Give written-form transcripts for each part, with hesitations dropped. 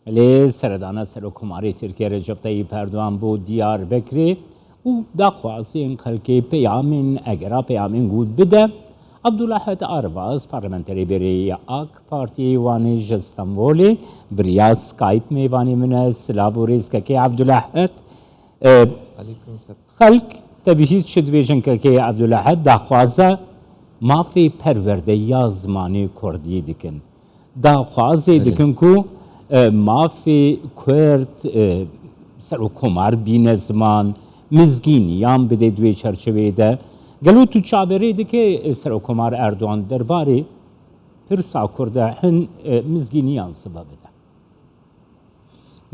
لی سردان سرکوماری ترکیه رجب طیب اردوان بود دیار بکری و دخواستی این خلکی پیامین اگرا پیامین گود بده عبدالحد آرواز پارلمانتری بری آک پارتی وانی استانبولی بریا سکایپ میوانی من سلاوریز که عبدالحد علیکم السلام. خلق تبهیز شد بیشن که عبدالحد دخوازه مافی پرورده یا زمانی کردی دکن دخوازه دکن کو مافی کرد سر و کمر بین زمان مزگینیان بده دوی چرچوه ده گلو تو چابره ده که سر و کمر اردوان درباره پرسا کرده هن مزگینیان سبب ده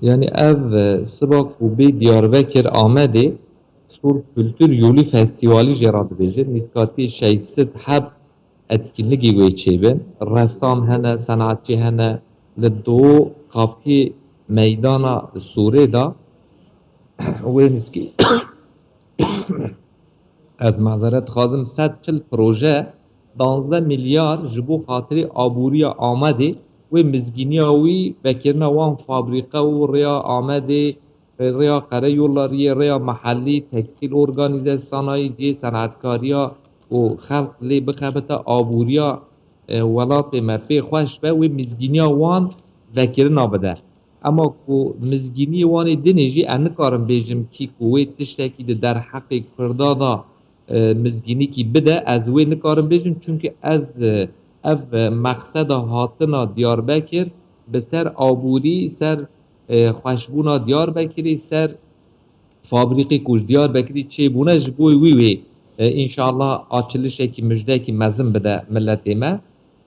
Yani ev sıba kubi Diyarbakır amede Sur Kültür Yolu Festivali jera dibêje nîskatî şeysit heb etkinlikî wê çêbin ressam hene sanatçı hene li do kapî meydana Sûrê da wê nîskî ez mazeret xwazim 140 proje 12 milyar ji bo xatirê aboriya Amedê wê mizgîniya wî vekirina wan fabrîqa û rêya Amedê rêya Qereyolariyê rêya mehellî tekstîl organîze sanayî cê senetkariya û xelq lê bixebite aboriya welatê me pê xweş be wê mizgîniya wan vekirina bide Ema ku mizgîniyê wanê dinê jî em nikarin bêjim kî ku wê tiştekî di derheqê Kurda da mizgînîkî bide ez wê nikarim bêjim çünkü ez ev meqseda hatina Diyarbekir bi ser aborî ser xweşbûna Diyarbekirê ser fabrîqê ku ji Diyarbekirê çêbûne ji bo wî wê înşallah açilişekî müjdekî mezin bide milletê me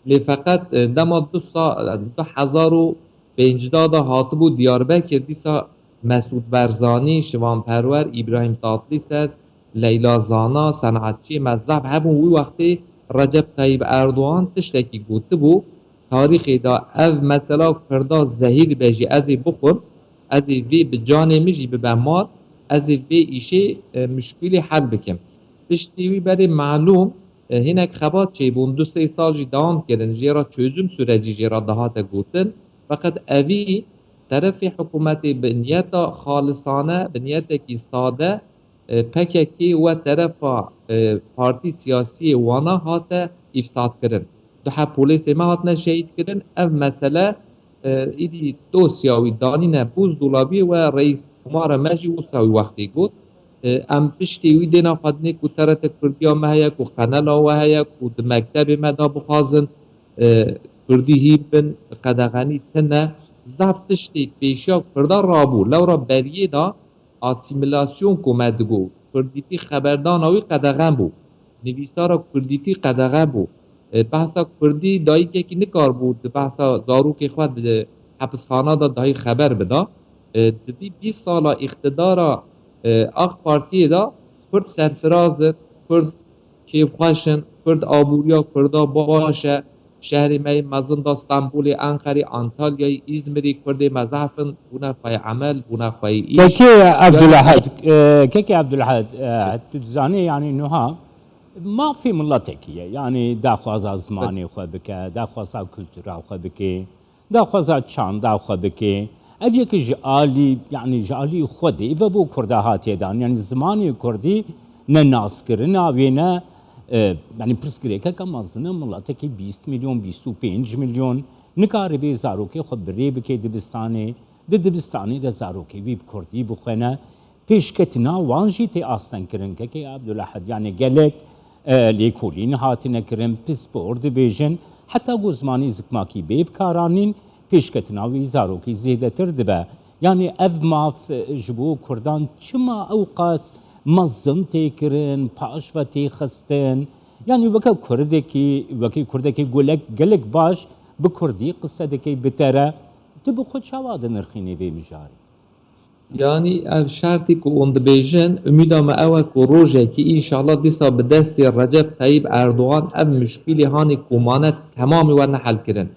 lê feqet dema 2005 da hatibû Diyarbekir dîsa Mesûd Berzanî şivanperwer İbrahim Tatlîses Leyla Zana sanatçı mezheb hebûn wî wextê Recep Tayyip Erdoğan tiştekî gotibû tarîxê da ev mesela Kurda zehîr be jî ez ê bixwim ez ê vê bi canê min jî bibe mar ez ê vê îşê müşkilê hel bikim piştî wî berê malûm hinek xebat çêbûn 2-3 sal jî dewam kirin jêra çözüm sürecî jêra dihate gotin feqet evî terefê hikûmetê bi niyeta xalisane bi niyetekî sade PKK ve terefa parti siyasî wana hate îfsadkirin. Duhe polîsê me hatine şehîdkirin ev mesele îdî dosya wî danîne buzdolabî ve reis Umara me jî wisa wî wextê got em piştî wî dêna xwedinê ku TRT Kurdiya me heye ku qenela we heye ku di mektebê me da bixwazin Kurdî hîv bin qedexenî tune zaf tiştê pêşiya Kurda rabû lewra beriyê da asimilasyon ku me digo Kurdîtî xeberdana wî qedexen bû nivîsara Kurdîtî qedexen bû behsa Kurdî dayîkekî nikarbû di behsa zarokê xwe di hepsxana da dahî xeber bida di vî 20 sala îxtidara AK Partiyê da Kurd serfirazin Kurd kêfxweşin Kurd aboriya Kurda baş e şehrê me mezin da Stenbolê Enqerê Antalyayê İzmirê Kurdê mezhefin bûne xwe emel bûne xwe îş كيكي عبد الحد تزاني يعني نها ما في ملتكية يعني داخوازا زماني خو بك داخوازا كلتورا خو بك داخوازا چان داخو بك أفيك جالي يعني جالي خودي إذا بو كردا هاتي دان يعني زماني كردي نناس كرنا وينا يعني برسكريكا كما زنا ملتكي 20 مليون 25 مليون نكاري بي زاروكي خو بري بك دبستاني دبستانی ده زاروکی ویب کردی بخونه پیشکتنا وانجی تی آستن کرن که عبدالحد یعنی گلک لیکولین هاتنه کرن پس برد بیجن حتی گزمانی زکماکی بیب کارانین پیشکتنا وی زاروکی زیده تر دبه یعنی اف ماف جبو کردان چما اوقاس مزم تی کرن پاش و تی خستن یعنی وکا کردکی گلک باش بکردی قصه دکی بتره Tu bi xwe çawa dinirxînî vê mijarê? Yani ev şertî ku hûn dibêjin umîda me ew e ku rojekî înşallah dîsa bi destê Recep Tayyip Erdoğan ev müşkîlê hanê komanet temamî we nehel kirin.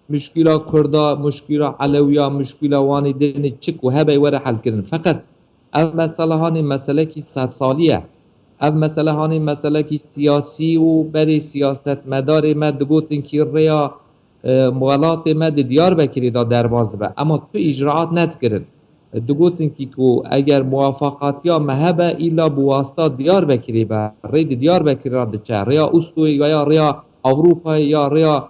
Müşkîla Kurda, müşkîla Elewiya, müşkîla wanê dinê çi ku hebe were hel kirin. Feqet ev mesele hanê meselekî sedsalî ye. Ev mesele hanê meselekî siyasî û berê siyasetmedarê me digotin kî rêya موالات ما دیار بکری دا درباز به اما تو اجراعات نتکرن دگوتن که اگر موافقات یا مهبه ایلا بواسطه دیار بکری به رید دیار بکری را دچه ریا استوی یا ریا اروپا یا ریا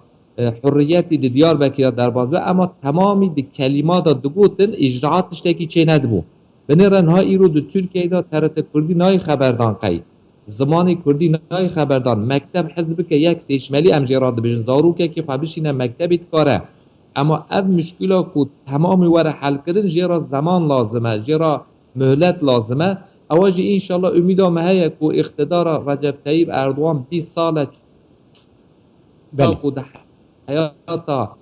حریتی دیار بکری در بازه اما تمامی دی کلمات دگوتن اجراعاتش تکی چه ندبو بنرن ها ایرو دو ترکیه دا ترت کردی نای خبردان قید زمانی کردی نای خبردان مکتب حزب که یک سیشملی ام جراد بجن داروکه که فبشینه مکتبی کاره اما اب مشکل کو تمامی وره حل کردن جرا زمان لازمه جرا مهلت لازمه اواجی انشالله امیدا مهیه کو اقتدار رجب طیب اردوان 20 ساله بله کو ده حیاتا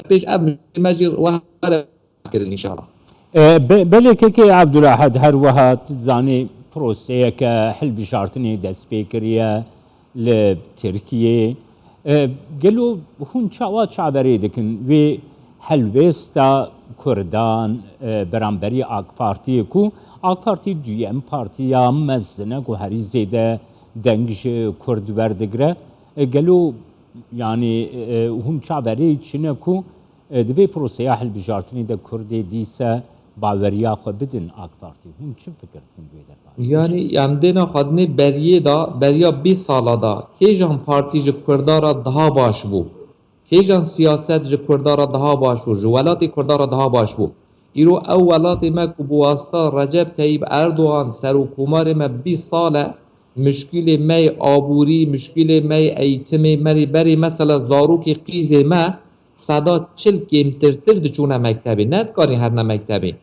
پیش اب مجر وره کردن انشالله بله که عبدالأحد هر وها تزانی پروسه که حل بشارتنی دست پیکریه لترکیه گلو هون چاوا چاوری دکن و هلوستا کردان برانبری آک پارتی کو آک پارتی دویم پارتیا مزنه کو هری زیده دنگش کرد وردگره گلو yani hum çaveri çine ku divê proseye hilbijartinê de Kurdê dîse baweriya xwe bidin AK Parti. Hum çi fikir dikin wê derbarê? Yani em dêna xwedinê beriye da beriya 20 sala da kêjan partî ji Kurda daha baş bû kêjan siyaset ji Kurda daha baş bû ji welatê Kurda daha baş bû îro ew welatê me ku bi wasta Recep Tayyip Erdogan serokkomarê me 20 sale müşkilê me aborî müşkilê me eğitimê merî berê mesela zarokê qîzê me seda 40 kêmtirtir diçûne mektebê nedkarî her ne mektebê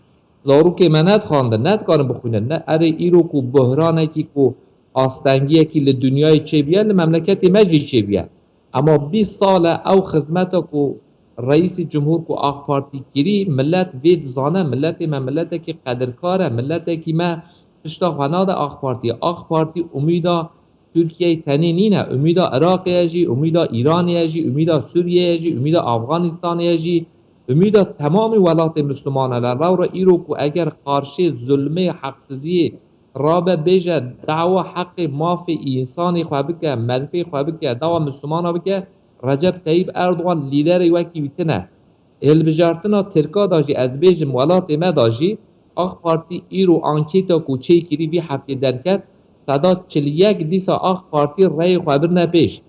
zarokê me nedxwandin nedkarin bixwînin ne erê îro ku buhranekî ku astengiyekî li dunyayê çêbiye li memleketê me jî çêbiye ama 20 sale ew xizmeta ku Reîsî Cumhur ku AK Partî kirî millet vê dizane milletê me milletekî qedirkar e milletekî me tişta xwe nade AK Partî AK Partî umîda Türkiye'yi tenê nîne umîda Iraqê jî umîda İranê jî umîda Sûriyê jî umîda Afganistanê jî umîda temamî welatê Müslüman e lewra îro ku eger qarşê zulmê heqsiziyê rabe bêje dawa heqê mafê însanê xwe bike merfê xwe bike dawa Müslümana bike Recep Tayyip Erdogan lîderê wekî wî tune hilbijartina Tirka da jî ez bêjim welatê me da jî AK Partî îro ankêta ku çêkirî vî heftê derket seda 41 dîsa AK Partî reyê xwe birine pêş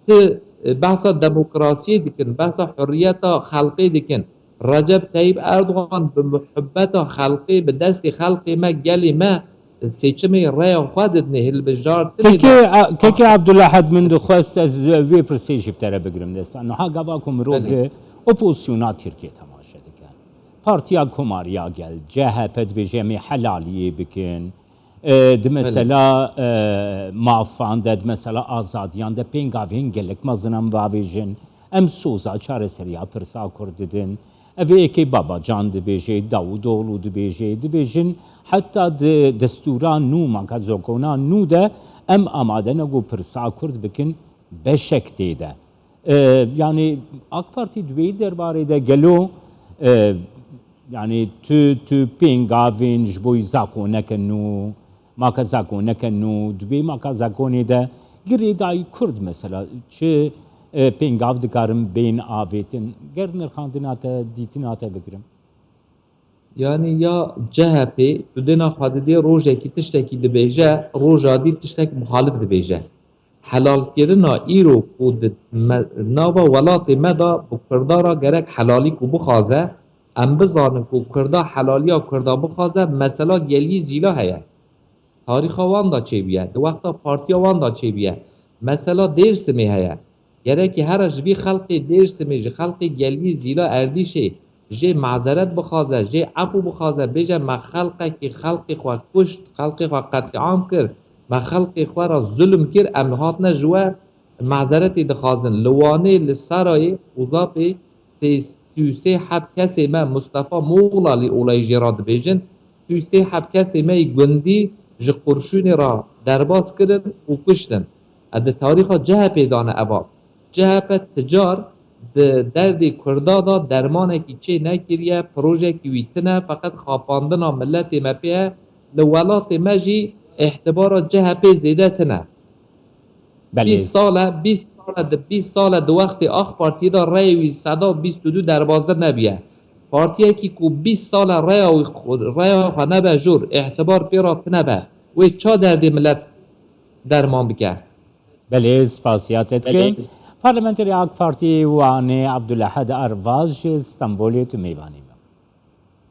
ti behsa demokrasiyê dikin behsa hurriyeta xelqê dikin Recep Tayyip Erdogan bi muhibbeta xelqê bi destê xelqê me gelê me seçimê reya xwe didine hilbijartinê Keke Abdulahad min dixwest ez vê pirsê jî tere bigirim destan niha gava ku mirov opozisyona Tirkiye temaşe dikin partiya komariya gel CHP dibêje em ê helaliyê bikin di mesela mafan de mesela azadiyan de pêngavên gelek mezinan bavêjin em soza çareseriya pirsa Kurd didin ev ê yekê Babacan dibêje Davudoglu dibêje dibêjin heta di destûra nû manka zokona nû de em amade ne got pirsa Kurd bikin beşek tê de yani AK Parti divê derbarê de gelo yani tu pêngavên ji bo zakoneke nû maka zakoneke nû divê maka zakonê de girê dayî Kurd mesela çi pêngav dikarin bên avêtin ger nirxandina te dîtina te bikirim yani ya CHP tu dêna xwe didê rojekî tiştekî dibêje roja dî tiştek muhalif dibêje helalkirina îro ku di nava welatê me da bi Kurda re gerek helalî ku bixwaze em bizanin ku Kurda helaliya Kurda bixwaze mesela gelî zîla heye tarîxa wan da çêbiye di wexta partiya wan da çêbiye mesela Dêrsimê heye gerekî here ji vî xelkê Dêrsimê ji xelkê gelî zîla Erdîşê jê mazeret bixwaze jê efû bixwaze bêje me xelqekî xelkê xwe kuşt xelkê xwe qetîam kir me xelkê xwe ra zulm kir em hatine ji we mazeretê dixwazin li Wanê li Serayê Uzapê sê heb kesê me Mustefa Moğlalî olayê jê ra dibêjin sê heb kesê me yê gundî ji Qurşûnê ra derbas kirin û kuştin di tarîxa CHP dane eva CHP ticar di derdê Kurda da dermanekî çê nekiriye projekî wî tune feqet xapandina milletê me pê ye li welatê me jî ihtibara CHP zêde tune 20 sale 20 سال دو وقت آخ پارتی دا رای وی صدا 22 در بازده نبیه پارتی که 20 سال رای خود نبه جور اعتبار پیرا نبه و چا درد ملت درمان بکه بله سپاسیاتت کن پارلمنتری آک پارتی وانه عبدالحد ارواز استانبولی تو میوانیم